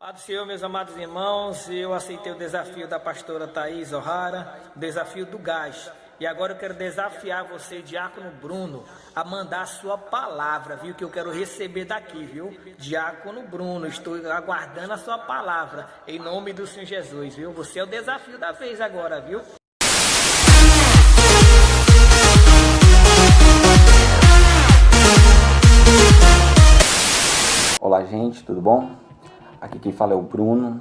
Paz do Senhor, meus amados irmãos, eu aceitei o desafio da pastora Thaís O'Hara, o desafio do gás. E agora eu quero desafiar você, Diácono Bruno, a mandar a sua palavra, viu? Que eu quero receber daqui, viu? Diácono Bruno, estou aguardando a sua palavra, em nome do Senhor Jesus, viu? Você é o desafio da vez agora, viu? Olá, gente, tudo bom? Aqui quem fala é o Bruno.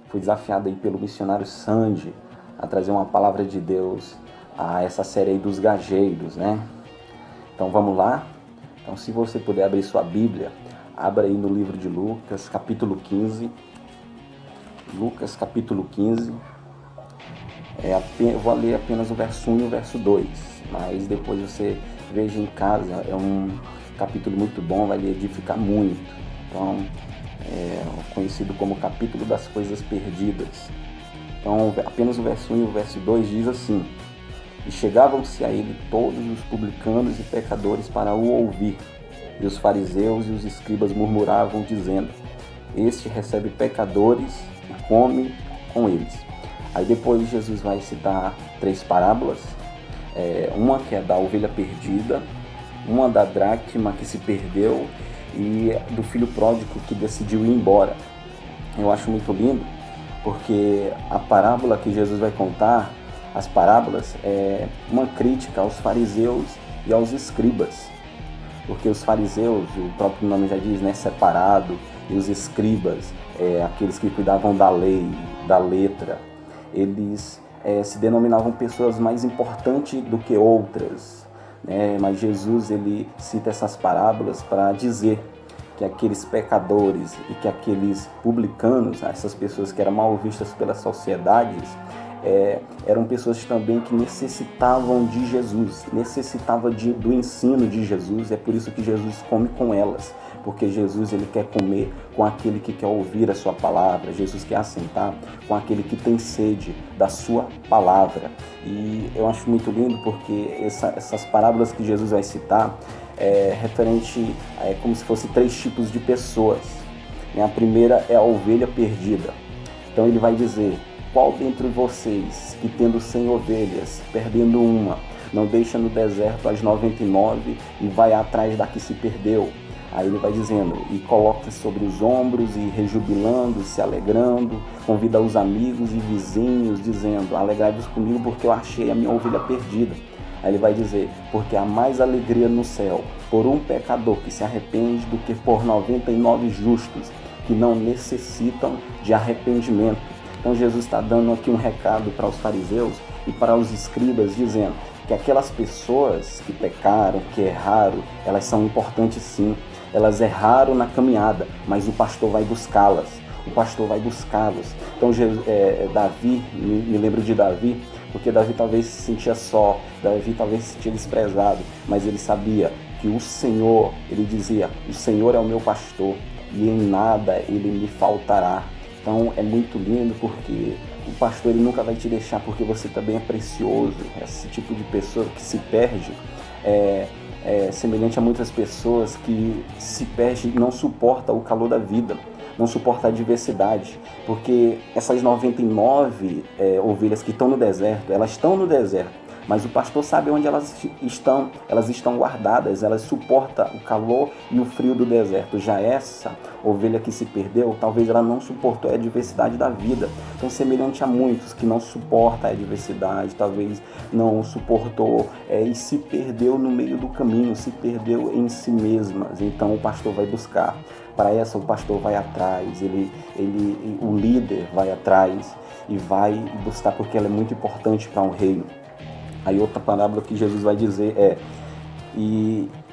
Fui desafiado aí pelo missionário Sandy a trazer uma palavra de Deus a essa série aí dos gajeiros, né? Então vamos lá? Então, se você puder abrir sua Bíblia, abra aí no livro de Lucas, capítulo 15. Lucas, capítulo 15. Eu vou ler apenas o verso 1 e o verso 2, mas depois você veja em casa. É um capítulo muito bom, vai lhe edificar muito. Então, conhecido como capítulo das coisas perdidas. Então, apenas o verso 1 e o verso 2 diz assim: E chegavam-se a ele todos os publicanos e pecadores para o ouvir. E os fariseus e os escribas murmuravam, dizendo: Este recebe pecadores e come com eles. Aí depois Jesus vai citar 3 parábolas. Uma que é da ovelha perdida, uma da dracma que se perdeu e do filho pródigo que decidiu ir embora. Eu acho muito lindo, porque a parábola que Jesus vai contar, as parábolas, é uma crítica aos fariseus e aos escribas. Porque os fariseus, o próprio nome já diz, né, separado, e os escribas, aqueles que cuidavam da lei, da letra, eles se denominavam pessoas mais importantes do que outras. Mas Jesus, ele cita essas parábolas para dizer que aqueles pecadores e que aqueles publicanos, essas pessoas que eram mal vistas pelas sociedades, eram pessoas também que necessitavam de Jesus, necessitavam do ensino de Jesus. É por isso que Jesus come com elas, porque Jesus, ele quer comer com aquele que quer ouvir a sua palavra. Jesus quer assentar com aquele que tem sede da sua palavra. E eu acho muito lindo, porque essas parábolas que Jesus vai citar referente como se fosse 3 tipos de pessoas. A primeira é a ovelha perdida. Então ele vai dizer: Qual dentre vocês, que tendo 100 ovelhas, perdendo uma, não deixa no deserto as 99 e vai atrás da que se perdeu? Aí ele vai dizendo: E coloca sobre os ombros, e rejubilando, se alegrando, convida os amigos e vizinhos, dizendo: Alegrai-vos comigo, porque eu achei a minha ovelha perdida. Aí ele vai dizer: Porque há mais alegria no céu por um pecador que se arrepende do que por 99 justos que não necessitam de arrependimento. Então Jesus está dando aqui um recado para os fariseus e para os escribas, dizendo que aquelas pessoas que pecaram, que erraram, elas são importantes sim. Elas erraram na caminhada, mas o pastor vai buscá-las. O pastor vai buscá-los. Então Davi, me lembro de Davi, porque Davi talvez se sentia só, Davi talvez se sentia desprezado, mas ele sabia que o Senhor, ele dizia: O Senhor é o meu pastor e em nada ele me faltará. Então é muito lindo, porque o pastor, ele nunca vai te deixar, porque você também é precioso. Esse tipo de pessoa que se perde é semelhante a muitas pessoas que se perdem e não suporta o calor da vida, não suporta a adversidade, porque essas 99 ovelhas que estão no deserto, elas estão no deserto, mas o pastor sabe onde elas estão guardadas, elas suportam o calor e o frio do deserto. Já essa ovelha que se perdeu, talvez ela não suportou a adversidade da vida. Então, semelhante a muitos que não suportam a adversidade, talvez não suportou e se perdeu no meio do caminho, se perdeu em si mesmas. Então, o pastor vai buscar. Para essa, o pastor vai atrás, o líder vai atrás e vai buscar, porque ela é muito importante para um reino. Aí outra parábola que Jesus vai dizer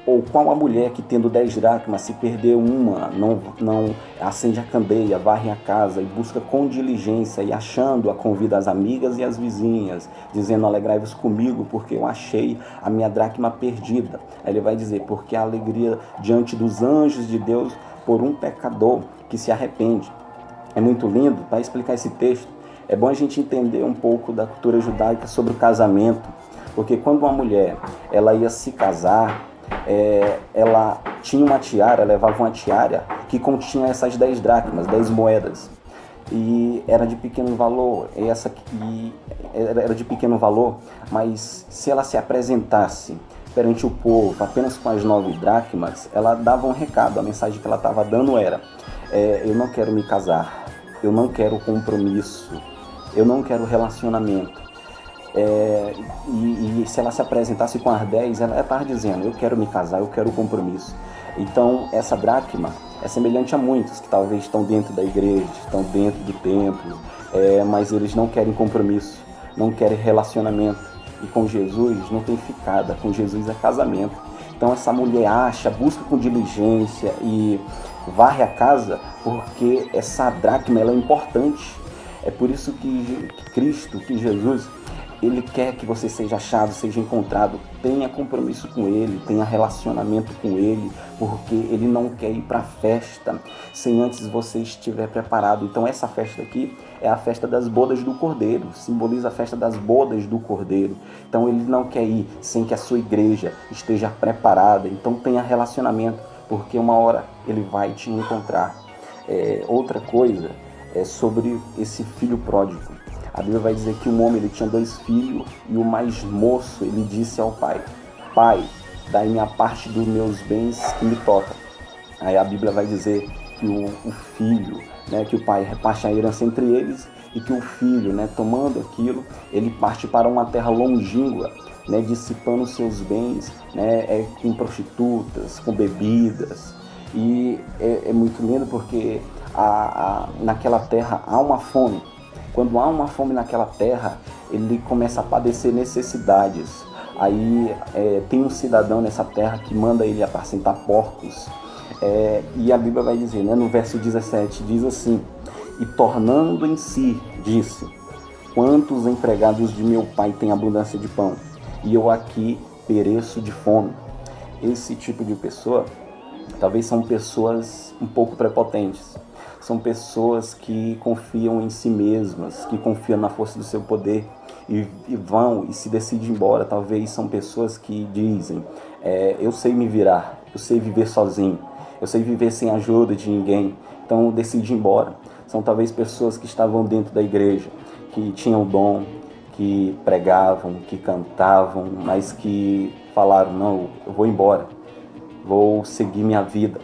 ou qual a mulher que tendo 10 dracmas, se perdeu uma, não acende a candeia, varre a casa e busca com diligência, e achando-a convida as amigas e as vizinhas, dizendo: Alegrai-vos comigo, porque eu achei a minha dracma perdida. Aí ele vai dizer: Porque a alegria diante dos anjos de Deus por um pecador que se arrepende. É muito lindo. Para explicar esse texto, é bom a gente entender um pouco da cultura judaica sobre o casamento, porque quando uma mulher ela ia se casar, ela tinha uma tiara, levava uma tiara que continha essas 10 dracmas, 10 moedas. E era de pequeno valor, era de pequeno valor, mas se ela se apresentasse perante o povo apenas com as 9 dracmas, ela dava um recado. A mensagem que ela estava dando era: eu não quero me casar, eu não quero compromisso, eu não quero relacionamento. E se ela se apresentasse com as 10, ela estava dizendo: eu quero me casar, eu quero compromisso. Então essa dracma é semelhante a muitos que talvez estão dentro da igreja, estão dentro do templo, mas eles não querem compromisso, não querem relacionamento. E com Jesus não tem ficada, com Jesus é casamento. Então essa mulher busca com diligência e varre a casa, porque essa dracma ela é importante. É por isso que Cristo, que Jesus, Ele quer que você seja achado, seja encontrado, tenha compromisso com Ele, tenha relacionamento com Ele, porque Ele não quer ir para a festa sem antes você estiver preparado. Então essa festa aqui é a festa das bodas do Cordeiro, simboliza a festa das bodas do Cordeiro. Então Ele não quer ir sem que a sua igreja esteja preparada. Então tenha relacionamento, porque uma hora Ele vai te encontrar. Outra coisa é sobre esse filho pródigo. A Bíblia vai dizer que um homem ele tinha 2 filhos e o mais moço ele disse ao pai: Pai, dai-me a parte dos meus bens que me toca. Aí a Bíblia vai dizer que o filho, que o pai reparte a herança entre eles e que o filho, tomando aquilo, ele parte para uma terra longínqua, dissipando seus bens, com prostitutas, com bebidas. E é muito lindo porque naquela terra há uma fome. Quando há uma fome naquela terra, ele começa a padecer necessidades. Aí tem um cidadão nessa terra que manda ele apacentar porcos. E a Bíblia vai dizer, no verso 17, diz assim: E tornando em si, disse: Quantos empregados de meu pai têm abundância de pão, e eu aqui pereço de fome. Esse tipo de pessoa, talvez são pessoas um pouco prepotentes. São pessoas que confiam em si mesmas, que confiam na força do seu poder e vão e se decidem embora. Talvez são pessoas que dizem: eu sei me virar, eu sei viver sozinho, eu sei viver sem ajuda de ninguém, então decide ir embora. São talvez pessoas que estavam dentro da igreja, que tinham dom, que pregavam, que cantavam, mas que falaram: não, eu vou embora, vou seguir minha vida.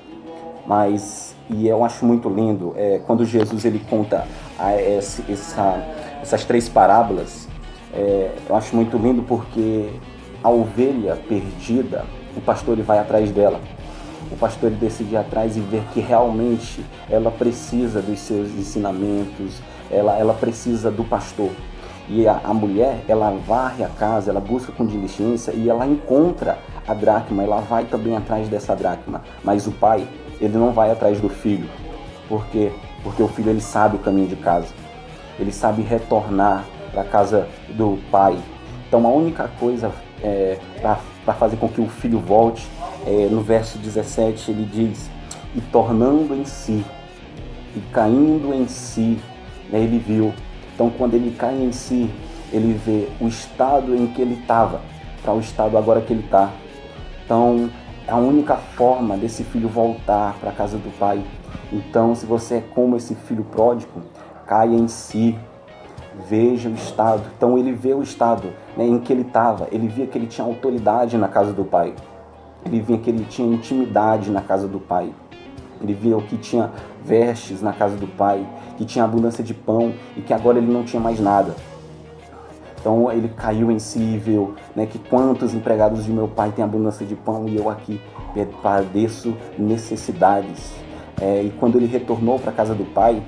E eu acho muito lindo quando Jesus ele conta essas 3 parábolas. Eu acho muito lindo porque a ovelha perdida, o pastor ele vai atrás dela. O pastor ele decide ir atrás e ver que realmente ela precisa dos seus ensinamentos, ela precisa do pastor. E a mulher, ela varre a casa, ela busca com diligência e ela encontra a dracma, ela vai também atrás dessa dracma. Mas o pai, ele não vai atrás do filho. Por quê? Porque o filho ele sabe o caminho de casa. Ele sabe retornar para a casa do pai. Então a única coisa para fazer com que o filho volte, no verso 17 ele diz: E tornando em si, e caindo em si, ele viu. Então quando ele cai em si, ele vê o estado em que ele estava para o estado agora que ele está. Então a única forma desse filho voltar para a casa do pai. Então, se você é como esse filho pródigo, caia em si, veja o estado. Então ele vê o estado em que ele estava. Ele via que ele tinha autoridade na casa do pai. Ele via que ele tinha intimidade na casa do pai. Ele via que tinha vestes na casa do pai, que tinha abundância de pão e que agora ele não tinha mais nada. Então ele caiu em si e viu que quantos empregados de meu pai têm abundância de pão e eu aqui padeço necessidades. E quando ele retornou para a casa do pai,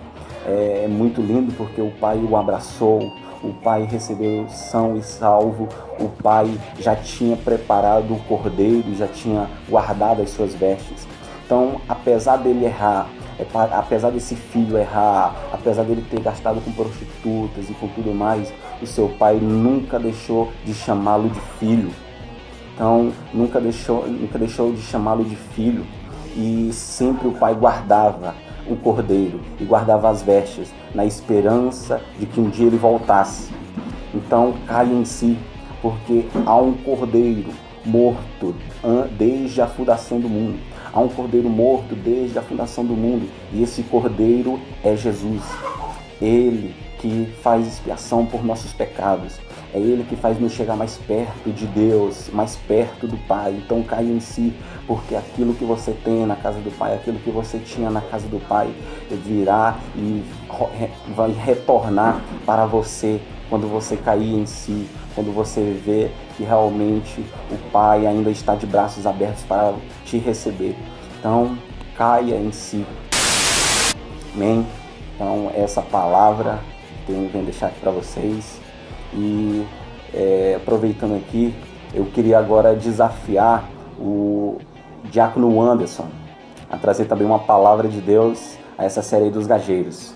é muito lindo porque o pai o abraçou, o pai recebeu são e salvo, o pai já tinha preparado o cordeiro, já tinha guardado as suas vestes. Então, apesar dele errar, apesar desse filho errar, apesar dele ter gastado com prostitutas e com tudo mais, o seu pai nunca deixou de chamá-lo de filho. Então, nunca deixou de chamá-lo de filho. E sempre o pai guardava o cordeiro e guardava as vestes na esperança de que um dia ele voltasse. Então, caia em si, porque há um cordeiro morto desde a fundação do mundo. Há um cordeiro morto desde a fundação do mundo, e esse cordeiro é Jesus. Ele que faz expiação por nossos pecados. É Ele que faz nos chegar mais perto de Deus, mais perto do Pai. Então caia em si, porque aquilo que você tem na casa do Pai, aquilo que você tinha na casa do Pai, virá e vai retornar para você quando você cair em si, quando você vê que realmente o Pai ainda está de braços abertos para te receber. Então, caia em si. Amém? Então, essa palavra que eu venho deixar aqui para vocês. E aproveitando aqui, eu queria agora desafiar o Diácono Anderson a trazer também uma palavra de Deus a essa série dos gajeiros.